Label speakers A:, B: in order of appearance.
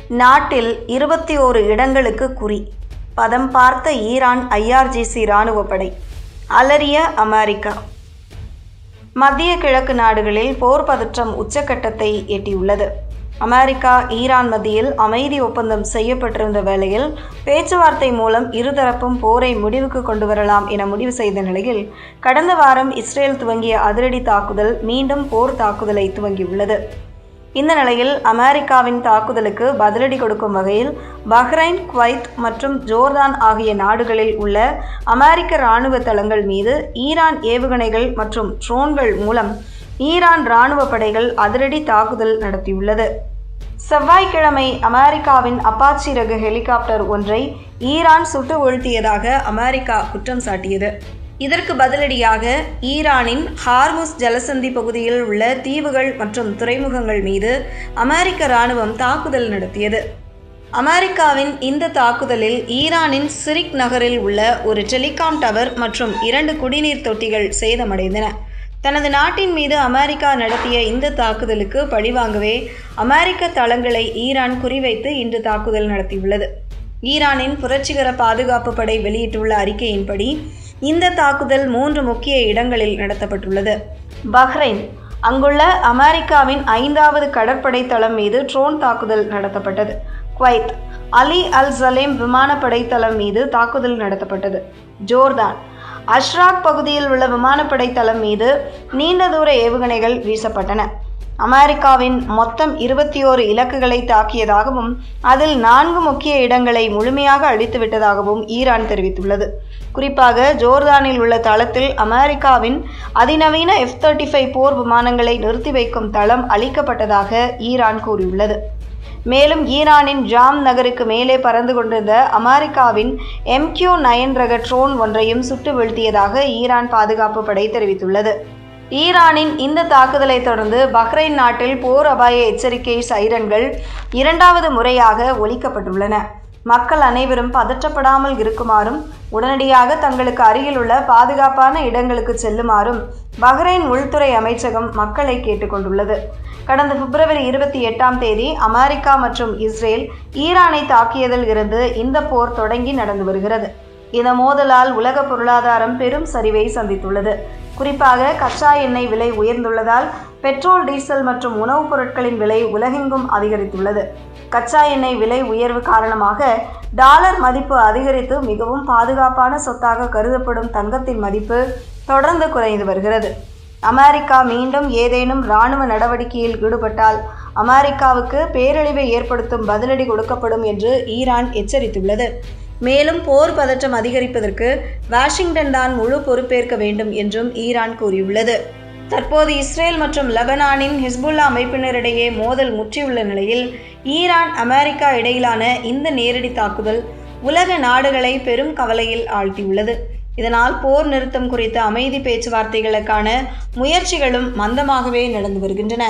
A: நாட்டில் 21 இடங்களுக்கு குறி. பதம் பார்த்த ஈரான் IRGC இராணுவப்படை. அலறிய அமெரிக்கா. மத்திய கிழக்கு நாடுகளில் போர் பதற்றம் உச்சக்கட்டத்தை எட்டியுள்ளது. அமெரிக்கா ஈரான் மத்தியில் அமைதி ஒப்பந்தம் செய்யப்பட்டிருந்த வேளையில் பேச்சுவார்த்தை மூலம் இருதரப்பும் போரை முடிவுக்கு கொண்டு வரலாம் என முடிவு செய்த நிலையில் கடந்த வாரம் இஸ்ரேல் துவங்கிய அதிரடி தாக்குதல் மீண்டும் போர் தாக்குதலை துவங்கியுள்ளது. இந்த நிலையில் அமெரிக்காவின் தாக்குதலுக்கு பதிலடி கொடுக்கும் வகையில் பஹ்ரைன், குவைத் மற்றும் ஜோர்தான் ஆகிய நாடுகளில் உள்ள அமெரிக்க இராணுவ தளங்கள் மீது ஈரான் ஏவுகணைகள் மற்றும் ட்ரோன்கள் மூலம் ஈரான் இராணுவ படைகள் அதிரடி தாக்குதல் நடத்தியுள்ளது. செவ்வாய்க்கிழமை அமெரிக்காவின் அப்பாச்சி ரக ஹெலிகாப்டர் ஒன்றை ஈரான் சுட்டு வீழ்த்தியதாக அமெரிக்கா குற்றம் சாட்டியது. இதற்கு பதிலடியாக ஈரானின் ஹார்முஸ் ஜலசந்தி பகுதியில் உள்ள தீவுகள் மற்றும் துறைமுகங்கள் மீது அமெரிக்க இராணுவம் தாக்குதல் நடத்தியது. அமெரிக்காவின் இந்த தாக்குதலில் ஈரானின் சிரிக் நகரில் உள்ள ஒரு டெலிகாம் டவர் மற்றும் 2 குடிநீர் தொட்டிகள் சேதமடைந்தன. தனது நாட்டின் மீது அமெரிக்கா நடத்திய இந்த தாக்குதலுக்கு பழிவாங்கவே அமெரிக்க தளங்களை ஈரான் குறிவைத்து இன்று தாக்குதல் நடத்தியுள்ளது. ஈரானின் புரட்சிகர பாதுகாப்பு படை வெளியிட்டுள்ள அறிக்கையின்படி இந்த தாக்குதல் 3 முக்கிய இடங்களில் நடத்தப்பட்டுள்ளது. பஹ்ரைன், அங்குள்ள அமெரிக்காவின் 5வது கடற்படை தளம் மீது ட்ரோன் தாக்குதல் நடத்தப்பட்டது. குவைத், அலி அல் சலேம் விமானப்படை தளம் மீது தாக்குதல் நடத்தப்பட்டது. ஜோர்தான், அஷ்ராக் பகுதியில் உள்ள விமானப்படை தளம் மீது நீண்ட தூர ஏவுகணைகள் வீசப்பட்டன. அமெரிக்காவின் மொத்தம் 21 இலக்குகளை தாக்கியதாகவும் அதில் 4 முக்கிய இடங்களை முழுமையாக அழித்துவிட்டதாகவும் ஈரான் தெரிவித்துள்ளது. குறிப்பாக ஜோர்தானில் உள்ள தளத்தில் அமெரிக்காவின் அதிநவீன F-35 போர் விமானங்களை நிறுத்தி வைக்கும் தளம் அழிக்கப்பட்டதாக ஈரான் கூறியுள்ளது. மேலும் ஈரானின் ஜாம் நகருக்கு மேலே பறந்து கொண்டிருந்த அமெரிக்காவின் MQ-9 ரக ட்ரோன் ஒன்றையும் சுட்டு வீழ்த்தியதாக ஈரான் பாதுகாப்பு படை தெரிவித்துள்ளது. ஈரானின் இந்த தாக்குதலை தொடர்ந்து பஹ்ரைன் நாட்டில் போர் அபாய எச்சரிக்கை சைரன்கள் 2வது முறையாக ஒலிக்கப்பட்டுள்ளன. மக்கள் அனைவரும் பதற்றப்படாமல் இருக்குமாறும் உடனடியாக தங்களுக்கு அருகில் உள்ள பாதுகாப்பான இடங்களுக்கு செல்லுமாறும் பஹ்ரைன் உள்துறை அமைச்சகம் மக்களை கேட்டுக்கொண்டுள்ளது. கடந்த பிப்ரவரி 28ஆம் தேதி அமெரிக்கா மற்றும் இஸ்ரேல் ஈரானை தாக்கியதில் இருந்து இந்த போர் தொடங்கி நடந்து வருகிறது. இந்த மோதலால் உலக பொருளாதாரம் பெரும் சரிவை சந்தித்துள்ளது. குறிப்பாக கச்சா எண்ணெய் விலை உயர்ந்துள்ளதால் பெட்ரோல், டீசல் மற்றும் உணவுப் பொருட்களின் விலை உலகெங்கும் அதிகரித்துள்ளது. கச்சா எண்ணெய் விலை உயர்வு காரணமாக டாலர் மதிப்பு அதிகரித்து மிகவும் பாதுகாப்பான சொத்தாக கருதப்படும் தங்கத்தின் மதிப்பு தொடர்ந்து குறைந்து வருகிறது. அமெரிக்கா மீண்டும் ஏதேனும் இராணுவ நடவடிக்கையில் ஈடுபட்டால் அமெரிக்காவுக்கு பேரழிவை ஏற்படுத்தும் பதிலடி கொடுக்கப்படும் என்று ஈரான் எச்சரித்துள்ளது. மேலும் போர் பதற்றம் அதிகரிப்பதற்கு வாஷிங்டன் தான் முழு பொறுப்பேற்க வேண்டும் என்றும் ஈரான் கூறியுள்ளது. தற்போது இஸ்ரேல் மற்றும் லெபனானின் ஹிஸ்புல்லா அமைப்பினரிடையே மோதல் முற்றியுள்ள நிலையில் ஈரான், அமெரிக்கா இடையிலான இந்த நேரடி தாக்குதல் உலக நாடுகளை பெரும் கவலையில் ஆழ்த்தியுள்ளது. இதனால் போர் நிறுத்தம் குறித்த அமைதி பேச்சுவார்த்தைகளுக்கான முயற்சிகளும் மந்தமாகவே நடந்து வருகின்றன.